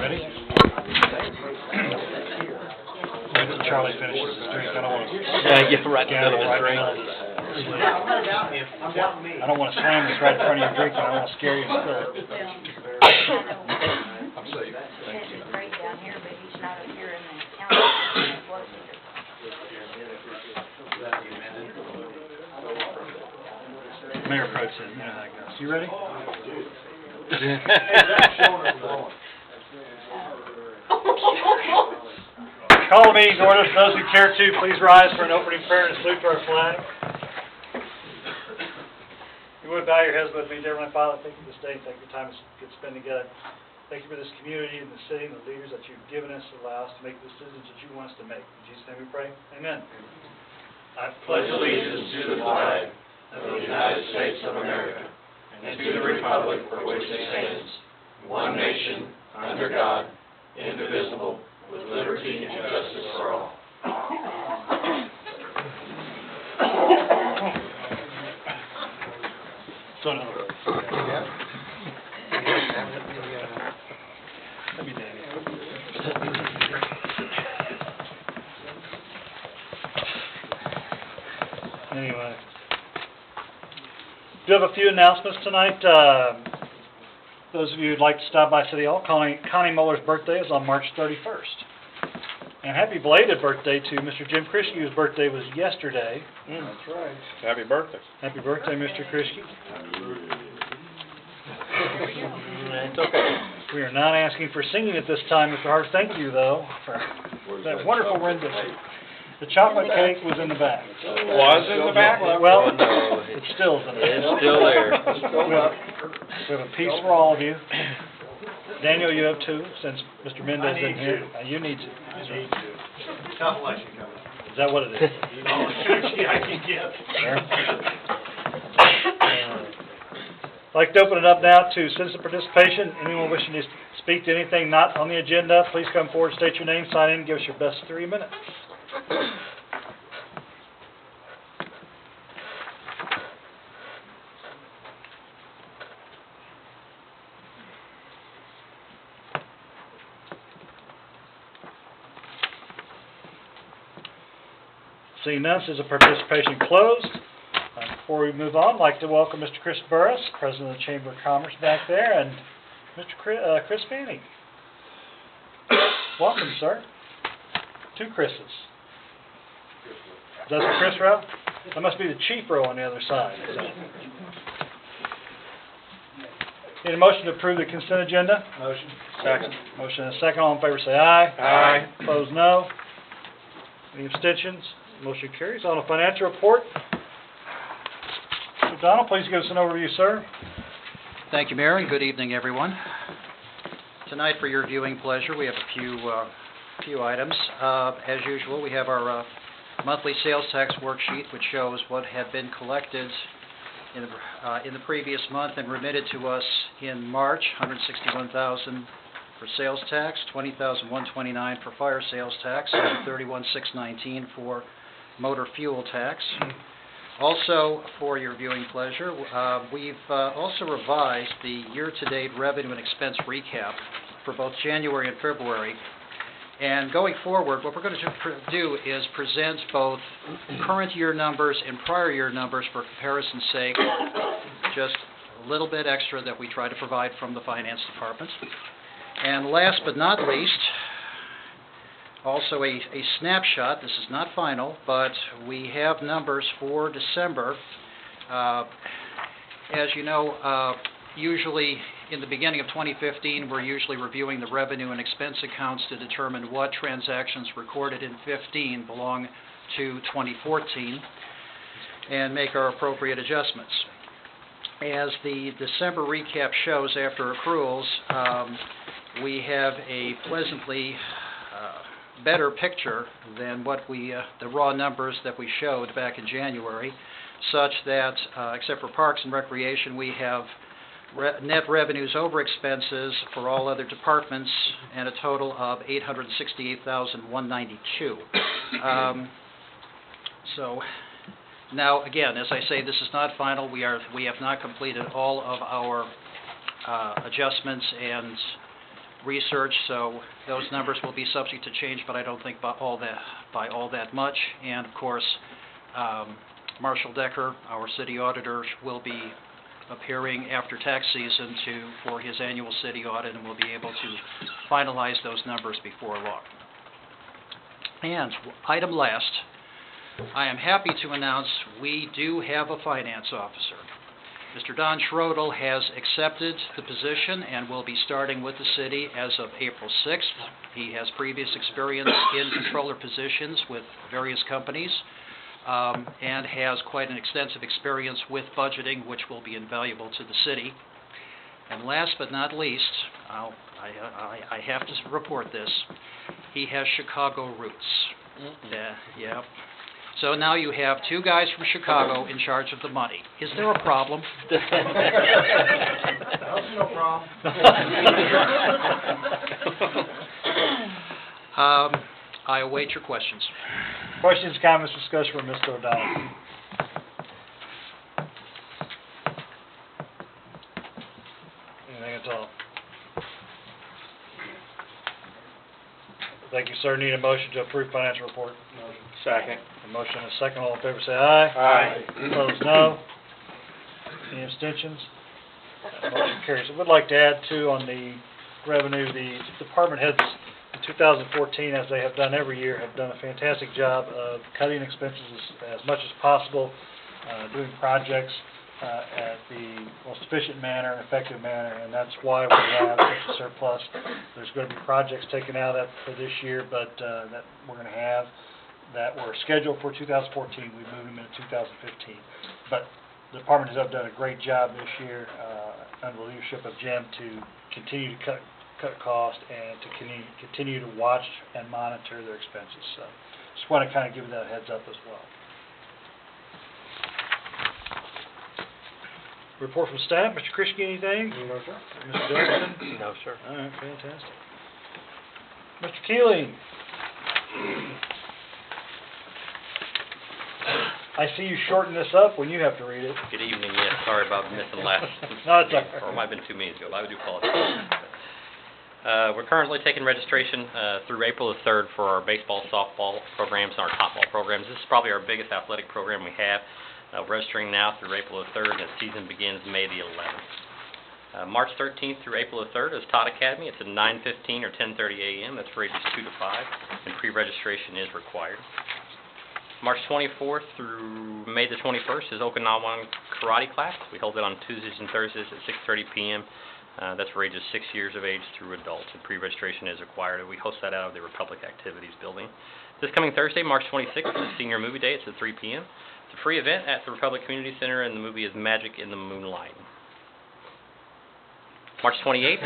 Ready? Charlie finishes his drink. I don't want to. Yeah, right in the middle of his drink. I don't want to slam this right in front of your drink. I don't want to scare you and spill it. I'm safe. Thank you. Great down here, but he's not up here in the county. Mayor Pro Tem, you know how that goes. You ready? Call the meeting to order. For those who care to, please rise for an opening prayer and salute to our flag. You would bow your heads with me, dear Heavenly Father. Thank you for this day. Thank you for the time we get spent together. Thank you for this community and the city and the leaders that you've given us to allow us to make the decisions that you want us to make. In Jesus' name we pray. Amen. I pledge allegiance to the flag of the United States of America and to the republic for which it stands, one nation, under God, indivisible, with liberty and justice for all. So no. Let me Anyway, do have a few announcements tonight. Those of you who'd like to stop by City Hall, Connie Muller's birthday is on March 31st. And happy belated birthday to Mr. Jim Krischke, whose birthday was yesterday. That's right. Happy birthday. Happy birthday, Mr. Krischke. It's okay. We are not asking for singing at this time, Mr. Hart. Thank you, though, for that wonderful rendition. The chocolate cake was in the back. Was in the back? Well, it still is in the back. It's still there. We have a piece for all of you. Daniel, you have two, since Mr. Mendez isn't here. You need to. I need to. Tough election coming. Is that what it is? Oh, I can guess. I'd like to open it up now to citizen participation. Anyone wishing to speak to anything not on the agenda, please come forward, state your name, sign in, and give us your best 3 minutes. Seeing none, says the participation closed. Before we move on, I'd like to welcome Mr. Chris Burris, President of the Chamber of Commerce back there, and Mr. Chris Fanning. Welcome, sir. Two Chris's. Is that the Chris row? That must be the chief row on the other side. Need a motion to approve the consent agenda? Motion. Second. Motion and a second. All in favor say aye. Aye. Opposed, no. Any abstentions? Motion carries. On a financial report, Mr. Donald, please give us an overview, sir. Thank you, Mayor, and good evening, everyone. Tonight, for your viewing pleasure, we have a few items. As usual, we have our monthly sales tax worksheet, which shows what had been collected in the previous month and remitted to us in March: $161,000 for sales tax, $20,129 for fire sales tax, and $31,619 for motor fuel tax. Also, for your viewing pleasure, we've also revised the year-to-date revenue and expense recap for both January and February. And going forward, what we're going to do is present both current year numbers and prior year numbers for comparison's sake, just a little bit extra that we try to provide from the Finance Department. And last but not least, also a snapshot. This is not final, but we have numbers for December. As you know, usually in the beginning of 2015, we're usually reviewing the revenue and expense accounts to determine what transactions recorded in 15 belong to 2014 and make our appropriate adjustments. As the December recap shows, after accruals, we have a pleasantly better picture than what the raw numbers that we showed back in January, such that, except for Parks and Recreation, we have net revenues over expenses for all other departments and a total of $868,192. So now, again, as I say, this is not final. We have not completed all of our adjustments and research, so those numbers will be subject to change, but I don't think by all that much. And of course, Marshall Decker, our city auditor, will be appearing after tax season for his annual city audit, and will be able to finalize those numbers before long. And item last, I am happy to announce we do have a finance officer. Mr. Don Schrodel has accepted the position and will be starting with the city as of April 6th. He has previous experience in controller positions with various companies, and has quite an extensive experience with budgeting, which will be invaluable to the city. And last but not least, I have to report this, he has Chicago roots. Yeah. So now you have two guys from Chicago in charge of the money. Is there a problem? That's no problem. I await your questions. Questions, comments, discussion from Mr. O'Donnell? Anything at all? Thank you, sir. Need a motion to approve financial report? Second. A motion and a second. All in favor say aye. Aye. Opposed, no. Any abstentions? Motion carries. I would like to add, too, on the revenue, the department heads in 2014, as they have done every year, have done a fantastic job of cutting expenses as much as possible, doing projects at the most efficient manner, effective manner, and that's why we have such a surplus. There's going to be projects taken out for this year, but that we're going to have that were scheduled for 2014. We moved them into 2015. But the department has done a great job this year under the leadership of Jim to continue to cut costs and to continue to watch and monitor their expenses. So just want to kind of give you that heads up as well. Report from staff. Mr. Krischke, anything? No, sir. Mr. Dixon? No, sir. All right, fantastic. Mr. Keeling? I see you shorten this up when you have to read it. Good evening, yes, sorry about missing last, No, it's all right. or it might have been 2 meetings ago, I do apologize. We're currently taking registration through April the 3rd for our baseball, softball programs and our topball programs. This is probably our biggest athletic program we have. We're registering now through April the 3rd, and the season begins May the 11th. March 13th through April the 3rd is Todd Academy. It's at 9:15 or 10:30 a.m. That's for ages 2 to 5, and pre-registration is required. March 24th through May the 21st is Okinawan Karate class. We hold it on Tuesdays and Thursdays at 6:30 p.m. That's for ages 6 years of age through adults, and pre-registration is required. We host that out of the Republic Activities Building. This coming Thursday, March 26th, is Senior Movie Day. It's at 3 p.m. It's a free event at the Republic Community Center, and the movie is Magic in the Moonlight. March 28th.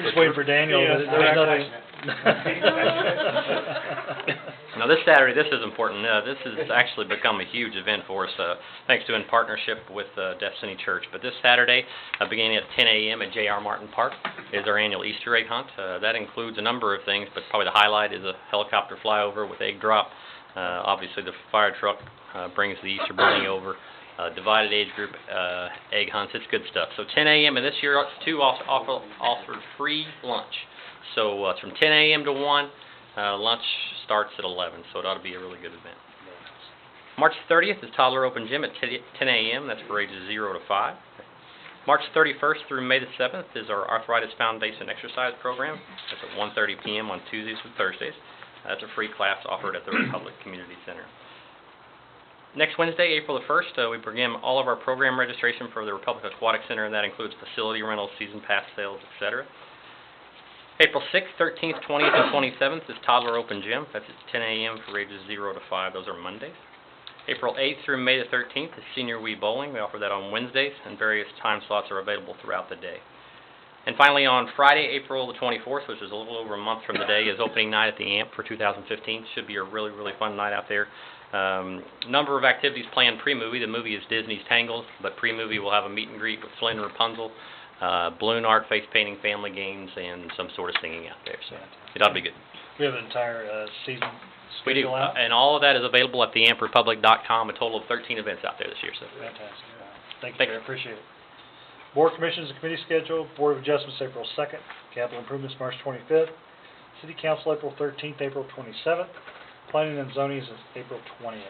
Just waiting for Daniel. There's nothing. Now this Saturday, this is important. This has actually become a huge event for us, thanks to in partnership with Destiny Church. But this Saturday, beginning at 10 a.m. at J.R. Martin Park, is our annual Easter egg hunt. That includes a number of things, but probably the highlight is a helicopter flyover with egg drop. Obviously, the fire truck brings the Easter bunny over. Divided age group egg hunts. It's good stuff. So 10 a.m. and this year, too, offered free lunch. So it's from 10 a.m. to 1. Lunch starts at 11, so it ought to be a really good event. March 30th is Toddler Open Gym at 10 a.m. That's for ages 0 to 5. March 31st through May the 7th is our Arthritis Foundation exercise program. That's at 1:30 p.m. on Tuesdays and Thursdays. That's a free class offered at the Republic Community Center. Next Wednesday, April the 1st, we begin all of our program registration for the Republic Aquatic Center, and that includes facility rentals, season pass sales, etc. April 6th, 13th, 20th, and 27th is Toddler Open Gym. That's at 10 a.m. for ages 0 to 5. Those are Mondays. April 8th through May the 13th is Senior Wii Bowling. We offer that on Wednesdays, and various time slots are available throughout the day. And finally, on Friday, April the 24th, which is a little over a month from today, is opening night at the AMP for 2015. Should be a really, really fun night out there. Number of activities planned pre-movie. The movie is Disney's Tangled, but pre-movie will have a meet and greet with Flynn and Rapunzel, balloon art, face painting, family games, and some sort of singing out there. So it ought to be good. We have an entire season We do, schedule out. and all of that is available at theamprepublic.com. A total of 13 events out there this year. So Fantastic. Thank you, Thank sir. you. Appreciate it. Board Commissions and Committee schedule, Board of Adjustments, April 2nd, Capital Improvements, March 25th, City Council, April 13th, April 27th, Planning and Zoning is April 20th.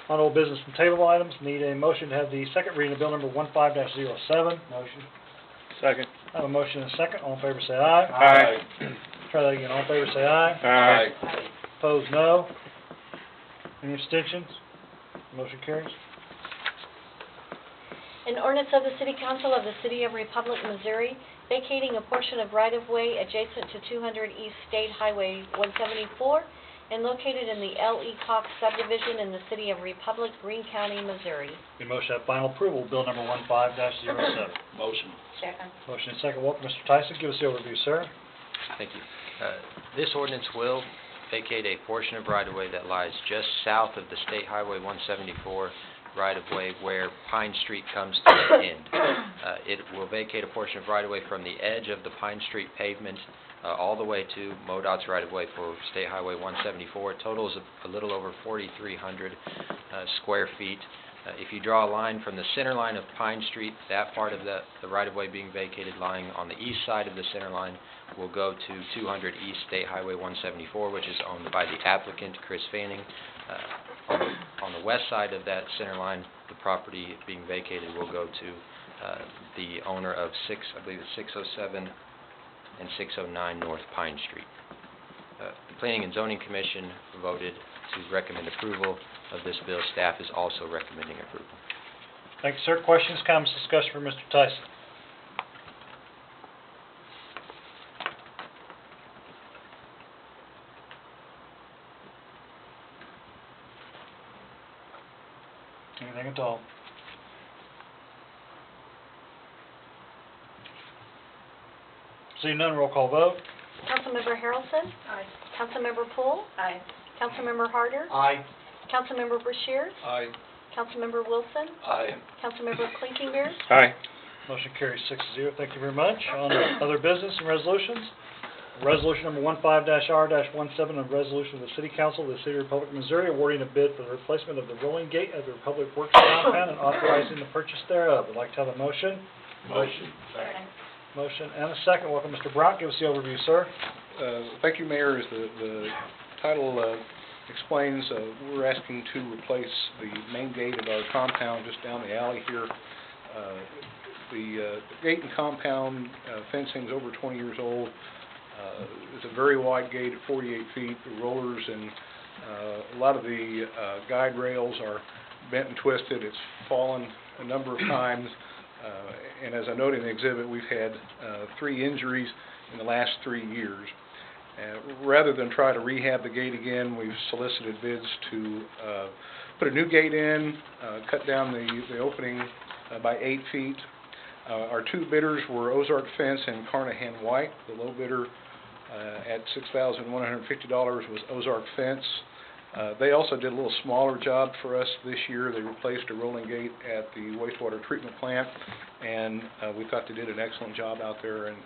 On old business and table items, need a motion to have the second reading of Bill number 15-07. Motion. Second. I have a motion and a second. All in favor say aye. Aye. Try that again. All in favor say aye. Aye. Opposed, no. Any abstentions? Motion carries. An ordinance of the City Council of the City of Republic, Missouri, vacating a portion of right-of-way adjacent to 200 East State Highway 174 and located in the L.E. Cox subdivision in the City of Republic, Greene County, Missouri. Need a motion to have final approval of Bill number 15-07. Motion. Second. Motion and second. Welcome, Mr. Tyson. Give us the overview, sir. Thank you. This ordinance will vacate a portion of right-of-way that lies just south of the State Highway 174 right-of-way where Pine Street comes to an end. It will vacate a portion of right-of-way from the edge of the Pine Street pavement all the way to MoDOT's right-of-way for State Highway 174. It totals a little over 4,300 square feet. If you draw a line from the center line of Pine Street, that part of the right-of-way being vacated lying on the east side of the center line will go to 200 East State Highway 174, which is owned by the applicant, Chris Fanning. On the west side of that center line, the property being vacated will go to the owner of 607 and 609 North Pine Street. The Planning and Zoning Commission voted to recommend approval of this bill. Staff is also recommending approval. Thank you, sir. Questions, comments, discussion for Mr. Tyson? Anything at all? Seeing none, roll call vote. Councilmember Harrelson? Aye. Councilmember Poole? Aye. Councilmember Harder? Aye. Councilmember Brashears? Aye. Councilmember Wilson? Aye. Councilmember Clinkinbeard? Aye. Motion carries 6-0. Thank you very much. On to other business and resolutions. Resolution number 15-R-17, a resolution of the City Council of the City of Republic, Missouri, awarding a bid for the replacement of the rolling gate at the Republic Works compound and authorizing the purchase thereof. I'd like to have a motion. Motion. Motion and a second. Welcome, Mr. Brock. Give us the overview, sir. Thank you, Mayor. As the title explains, we're asking to replace the main gate of our compound just down the alley here. The gate and compound fencing is over 20 years old. It's a very wide gate at 48 feet. The rollers and a lot of the guide rails are bent and twisted. It's fallen a number of times. And as I noted in the exhibit, we've had 3 injuries in the last 3 years. Rather than try to rehab the gate again, we've solicited bids to put a new gate in, cut down the opening by 8 feet. Our 2 bidders were Ozark Fence and Carnahan White. The low bidder at $6,150 was Ozark Fence. They also did a little smaller job for us this year. They replaced a rolling gate at the wastewater treatment plant, and we thought they did an excellent job out there, and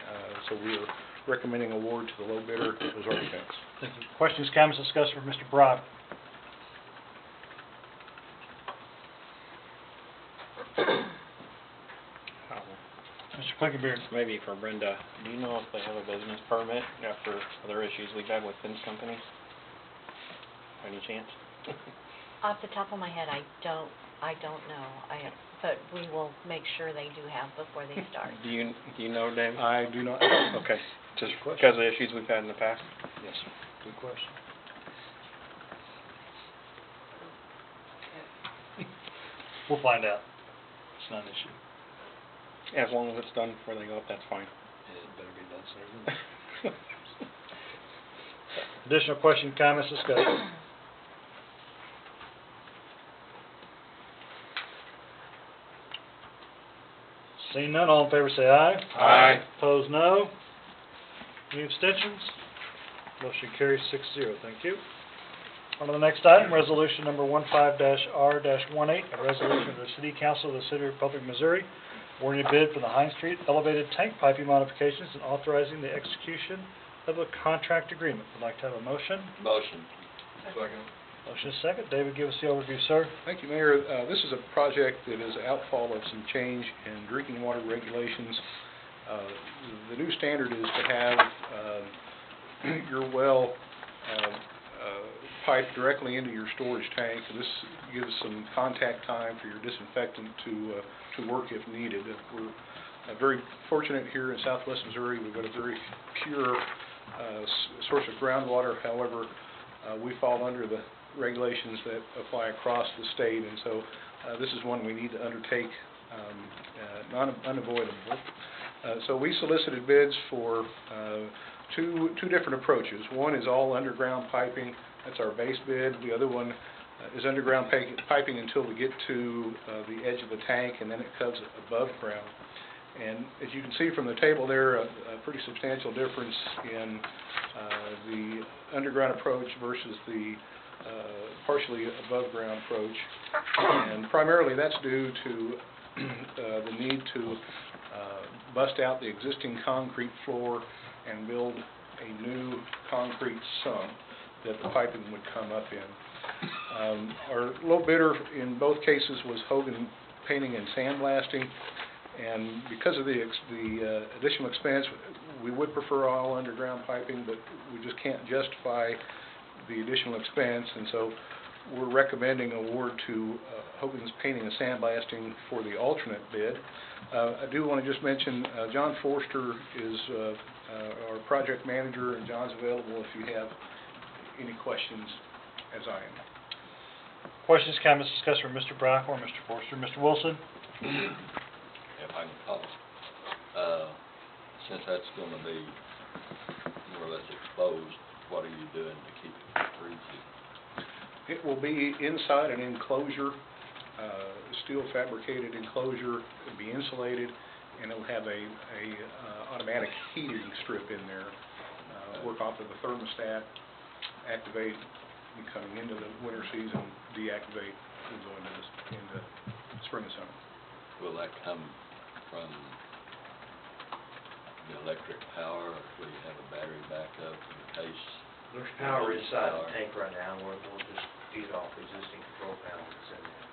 so we are recommending award to the low bidder, Ozark Fence. Thank you. Questions, comments, discussion for Mr. Brock. Mr. Clinkenbeard. Maybe for Brenda, do you know if they have a business permit after other issues we've had with fence companies? Any chance? Off the top of my head, I don't know. But we will make sure they do have before they start. Do you know, Dave? I do not. Okay, just because of the issues we've had in the past? Yes, sir. Good question. We'll find out. It's not an issue. As long as it's done before they go up, that's fine. It better be done sooner. Additional question, comments, discussion? Seeing none, all in favor say aye. Aye. Opposed, no. Any abstentions? Motion carries 6-0. Thank you. On to the next item, resolution number 15-R-18, a resolution of the City Council of the City of Republic, Missouri, awarding a bid for the Hines Street elevated tank piping modifications and authorizing the execution of a contract agreement. Would like to have a motion. Motion. Second. Motion is second. David, give us the overview, sir. Thank you, Mayor. This is a project that is outfall of some change in drinking water regulations. The new standard is to have your well piped directly into your storage tank. This gives some contact time for your disinfectant to work if needed. We're very fortunate here in Southwest Missouri. We've got a very pure source of groundwater. However, we fall under the regulations that apply across the state, and so this is one we need to undertake, unavoidable. So we solicited bids for two different approaches. One is all underground piping. That's our base bid. The other one is underground piping until we get to the edge of the tank, and then it comes above ground. And as you can see from the table there, a pretty substantial difference in the underground approach versus the partially above ground approach. And primarily that's due to the need to bust out the existing concrete floor and build a new concrete sump that the piping would come up in. Our low bidder in both cases was Hogan Painting and Sandblasting, and because of the additional expense, we would prefer all underground piping, but we just can't justify the additional expense, and so we're recommending award to Hogan's Painting and Sandblasting for the alternate bid. I do want to just mention John Forster is our project manager, and John's available if you have any questions, as I am. Questions, comments, discussion from Mr. Brock or Mr. Forster. Mr. Wilson? If I can follow. Since that's going to be more or less exposed, what are you doing to keep it from freezing? It will be inside an enclosure, steel fabricated enclosure. It'll be insulated, and it'll have a automatic heating strip in there. Work off of the thermostat, activate coming into the winter season, deactivate, and go into spring and summer. Will that come from the electric power, or will you have a battery backup in case? There's power inside the tank right now, we'll just feed off the existing control panel that's in there.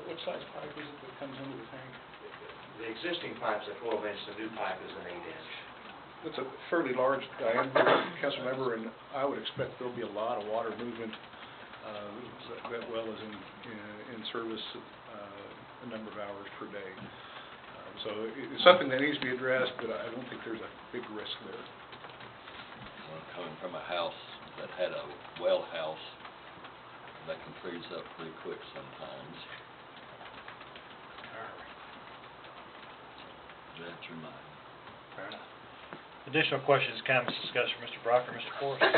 What size pipe is it that comes into the tank? The existing pipe's a 12-inch, the new pipe is an 8-inch. It's a fairly large diameter, Councilmember, and I would expect there'll be a lot of water movement. That well is in service a number of hours per day. So it's something that needs to be addressed, but I don't think there's a big risk there. Well, coming from a house that had a well house, that can freeze up pretty quick sometimes. That's your mind. Fair enough. Additional questions, comments, discussion from Mr. Brock or Mr. Forster?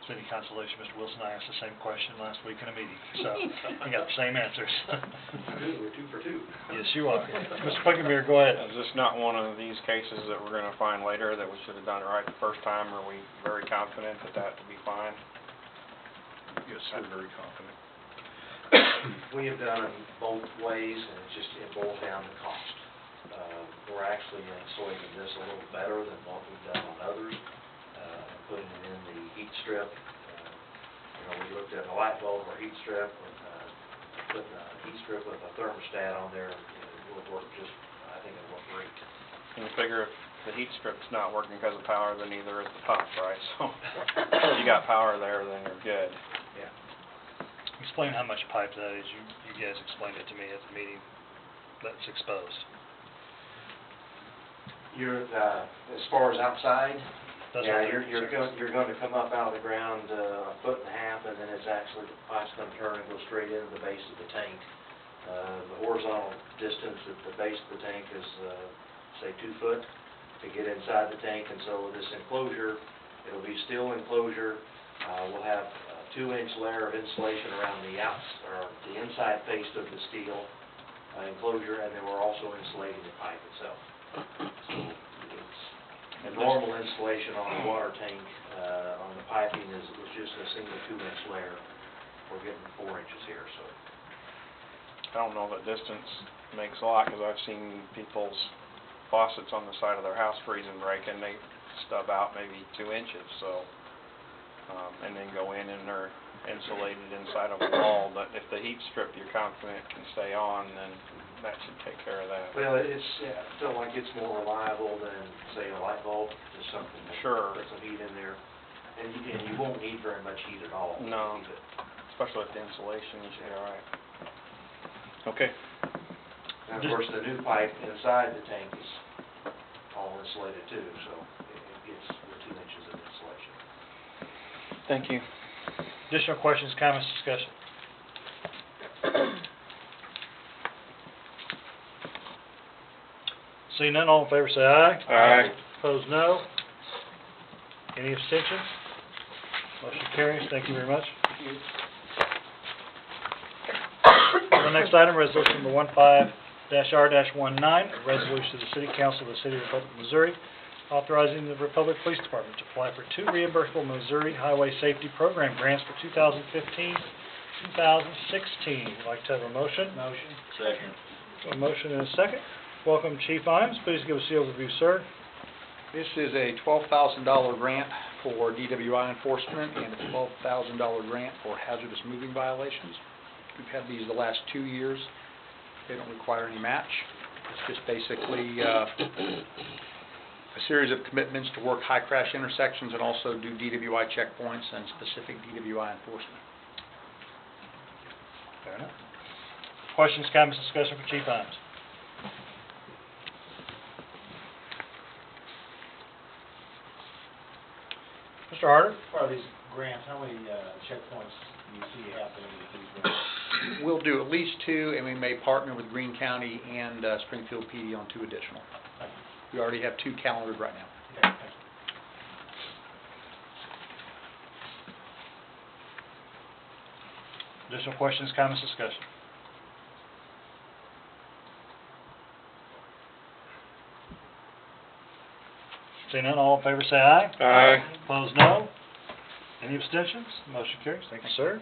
It's any consolation, Mr. Wilson, I asked the same question last week in a meeting, so we got the same answers. We're 2 for 2. Yes, you are. Mr. Quickenbeer, go ahead. Is this not one of these cases that we're gonna find later that we should have done it right the first time? Are we very confident that that will be fine? Yes, we're very confident. We have done them both ways, and it boils down to cost. We're actually insulating this a little better than what we've done on others, putting it in the heat strip. We looked at a light bulb or heat strip, putting a heat strip with a thermostat on there, it will work I think it'll work great. And you figure if the heat strip's not working because of power, then neither is the pump, right? So, if you got power there, then you're good. Yeah. Explain how much pipe that is. You guys explained it to me at the meeting that's exposed. As far as outside, That's yeah, what you're going to come up out of the ground 1.5 foot, and then it's actually, the pipe's going to turn and go straight into the base of the tank. The horizontal distance at the base of the tank is, say, 2 foot to get inside the tank, and so this enclosure, it'll be steel enclosure. We'll have a 2-inch layer of insulation around the inside face of the steel enclosure, and then we're also insulating the pipe itself. So it's a normal installation on the water tank. On the piping is just a single 2-inch layer. We're getting 4 inches here, so. I don't know that distance makes a lot, because I've seen people's faucets on the side of their house freeze and break, and they stub out maybe 2 inches, so, and then go in and they're insulated inside of a wall, but if the heat strip you're confident can stay on, then that should take care of that. Well, it's, I feel like it's more reliable than, say, a light bulb, just something that Sure. puts some heat in there. And you won't need very much heat at all. to No. keep it. Especially with the insulation, you should be all right. Okay. And of course, the new pipe inside the tank is all insulated too, so it gets the 2 inches of insulation. Thank you. Additional questions, comments, discussion? Seeing none, all in favor say aye. Aye. Opposed, no. Any abstentions? Motion carries. Thank you very much. The next item, resolution number 15-R-19, a resolution of the City Council of the City of Republic, Missouri, authorizing the Republic Police Department to apply for 2 reimbursable Missouri Highway Safety Program grants for 2015-2016. Would like to have a motion? Motion. Second. A motion and a second. Welcome, Chief Imes. Please give us the overview, sir. This is a $12,000 grant for DWI enforcement and a $12,000 grant for hazardous moving violations. We've had these the last 2 years. They don't require any match. It's just basically a series of commitments to work high crash intersections and also do DWI checkpoints and specific DWI enforcement. Fair enough. Questions, comments, discussion for Chief Imes? Mr. Harder? Part of these grants, how many checkpoints do you see happening with these grants? We'll do at least 2, and we may partner with Greene County and Springfield PD on 2 additional. Thank you. We already have 2 calendared right now. Okay, thank you. Additional questions, comments, discussion? Seeing none, all in favor say aye. Aye. Opposed, no. Any abstentions? Motion carries. Thank you, sir.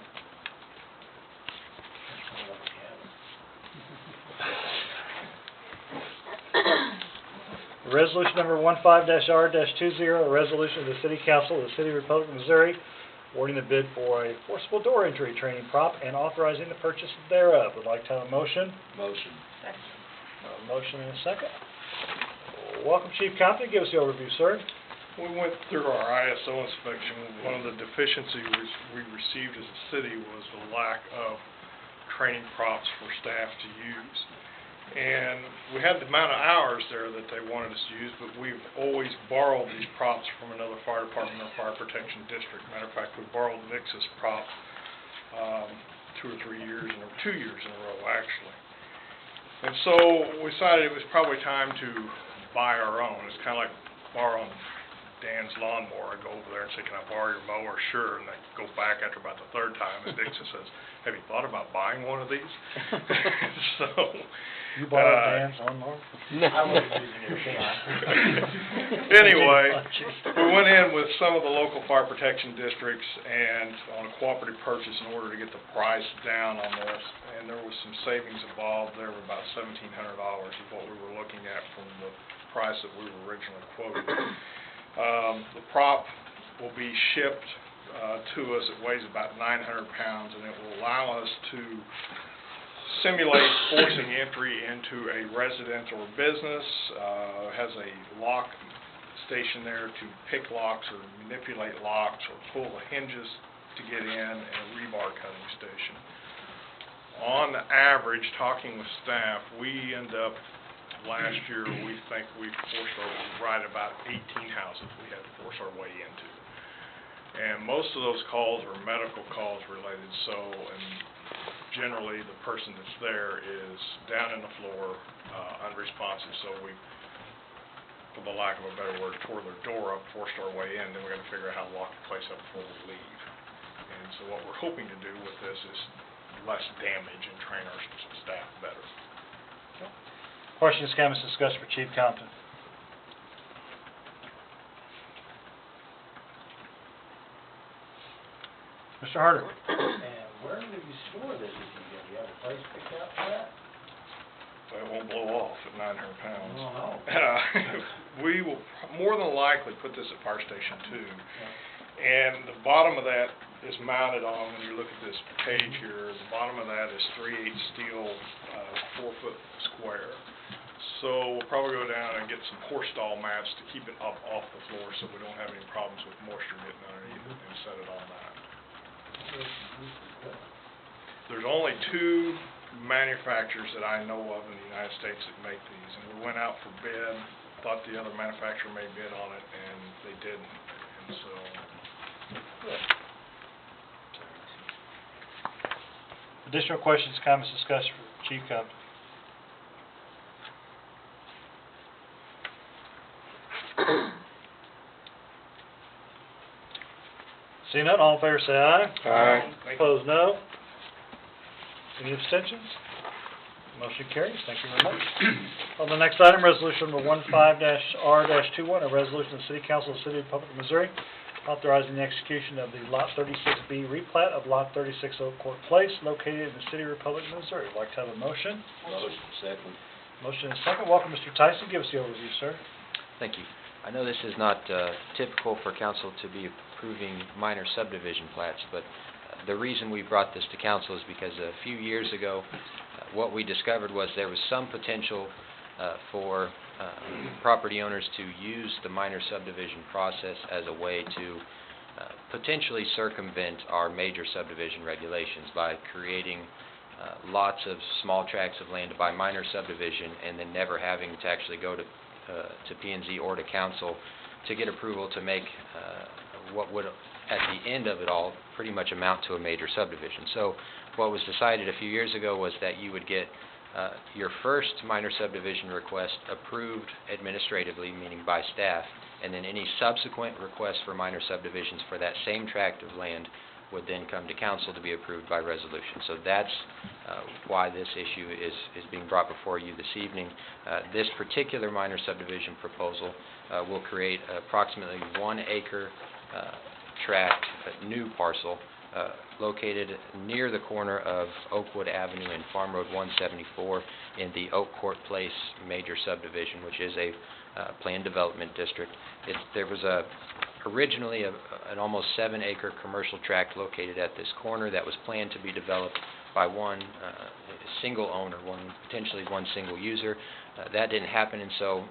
Resolution number 15-R-20, a resolution of the City Council of the City of Republic, Missouri, awarding the bid for a forcible door entry training prop and authorizing the purchase thereof. Would like to have a motion? Motion. A motion and a second. Welcome, Chief Compton. Give us the overview, sir. We went through our ISO inspection. One of the deficiencies we received as a city was the lack of training props for staff to use. And we had the amount of hours there that they wanted us to use, but we've always borrowed these props from another fire department or fire protection district. Matter of fact, we borrowed Nix's prop 2 or 3 years, 2 years in a row, actually. And so we decided it was probably time to buy our own. It's kind of like borrowing Dan's lawnmower. I go over there and say, can I borrow your mower? Sure. And I go back after about the 3rd time, and Dixon says, have you thought about buying one of these? So... You borrowed Dan's lawnmower? I wasn't using it, okay. Anyway, we went in with some of the local fire protection districts and on a cooperative purchase in order to get the price down on this. And there was some savings involved. There were about $1,700 is what we were looking at from the price that we were originally quoted. The prop will be shipped to us. It weighs about 900 pounds, and it will allow us to simulate forcing entry into a residence or business. Has a lock station there to pick locks or manipulate locks or pull the hinges to get in, and a rebar cutting station. On average, talking with staff, we end up, last year, we think we forced right about 18 houses we had to force our way into. And most of those calls are medical calls related, so, and generally the person that's there is down in the floor, unresponsive, so we, for the lack of a better word, tore their door up, forced our way in, then we're gonna figure out how to lock the place up before we leave. And so what we're hoping to do with this is less damage and train our staff better. Questions, comments, discussion for Chief Compton? Mr. Harder? And where did you store this if you get? Do you have a place picked out for that? Well, won't blow off at 900 pounds. Oh, no. We will more than likely put this at Fire Station 2. And the bottom of that is mounted on, when you look at this page here, the bottom of that is 3/8 steel, 4-foot square. So we'll probably go down and get some horse stall mats to keep it up off the floor so we don't have any problems with moisture getting underneath it and set it on that. There's only 2 manufacturers that I know of in the United States that make these, and we went out for bid, thought the other manufacturer may bid on it, and they didn't, and so. Additional questions, comments, discussion for Chief Compton? Seeing none, all in favor say aye. Aye. Opposed, no. Any abstentions? Motion carries. Thank you very much. On the next item, resolution number 15-R-21, a resolution of the City Council of the City of Republic, Missouri, authorizing the execution of the Lot 36B replat of Lot 36 Oak Court Place, located in the City of Republic, Missouri. Would like to have a motion? Motion. Second. Motion and second. Welcome, Mr. Tyson. Give us the overview, sir. Thank you. I know this is not typical for council to be approving minor subdivision plats, but the reason we brought this to council is because a few years ago, what we discovered was there was some potential for property owners to use the minor subdivision process as a way to potentially circumvent our major subdivision regulations by creating lots of small tracts of land to buy minor subdivision and then never having to actually go to P&Z or to council to get approval to make what would, at the end of it all, pretty much amount to a major subdivision. So what was decided a few years ago was that you would get your first minor subdivision request approved administratively, meaning by staff, and then any subsequent requests for minor subdivisions for that same tract of land would then come to council to be approved by resolution. So that's why this issue is being brought before you this evening. This particular minor subdivision proposal will create approximately 1 acre tract, a new parcel, located near the corner of Oakwood Avenue and Farm Road 174 in the Oak Court Place major subdivision, which is a planned development district. There was originally an almost 7-acre commercial tract located at this corner that was planned to be developed by one single owner, potentially one single user. That didn't happen, and so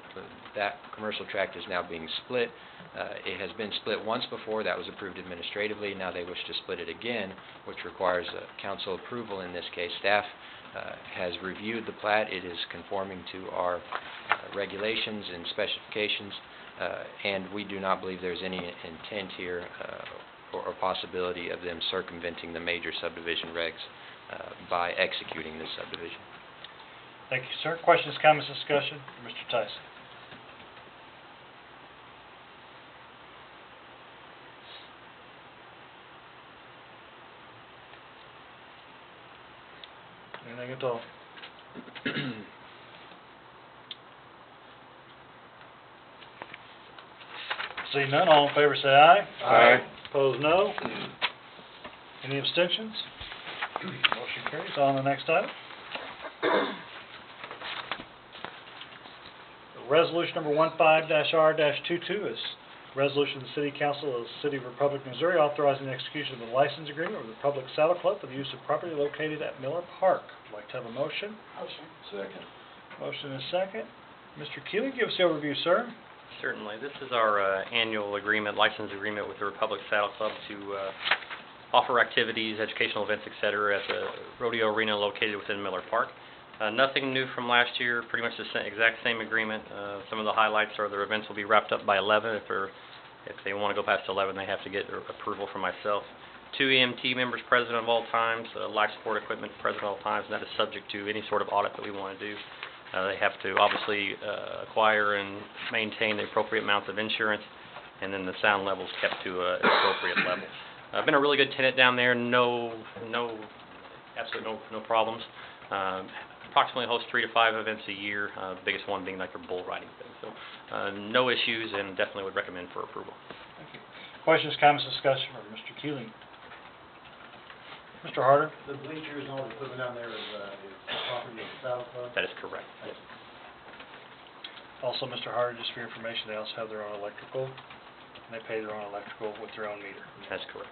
that commercial tract is now being split. It has been split once before. That was approved administratively. Now they wish to split it again, which requires council approval in this case. Staff has reviewed the plat. It is conforming to our regulations and specifications, and we do not believe there's any intent here or possibility of them circumventing the major subdivision regs by executing this subdivision. Thank you, sir. Questions, comments, discussion? Mr. Tyson. Anything at all? Seeing none, all in favor say aye. Aye. Opposed, no. Any abstentions? Motion carries. On the next item. Resolution number 15-R-22 is resolution of the City Council of the City of Republic, Missouri, authorizing the execution of a license agreement with the Republic Saddle Club for the use of property located at Miller Park. Would like to have a motion? Motion. Second. Motion is second. Mr. Keeling, give us the overview, sir. Certainly. This is our annual agreement, license agreement with the Republic Saddle Club to offer activities, educational events, etc. at the rodeo arena located within Miller Park. Nothing new from last year, pretty much the exact same agreement. Some of the highlights are their events will be wrapped up by 11. If they want to go past 11, they have to get approval from myself. 2 EMT members present at all times, life support equipment present at all times, and that is subject to any sort of audit that we want to do. They have to obviously acquire and maintain the appropriate amounts of insurance, and then the sound levels kept to an appropriate level. Been a really good tenant down there. Absolutely no problems. Approximately host 3 to 5 events a year. The biggest one being like their bull riding thing. So no issues, and definitely would recommend for approval. Thank you. Questions, comments, discussion for Mr. Keeling? Mr. Harder? The bleachers and all the equipment down there is property of the Saddle Club? That is correct. Yes. Also, Mr. Harder, just for your information, they also have their own electrical, and they pay their own electrical with their own meter. That's correct.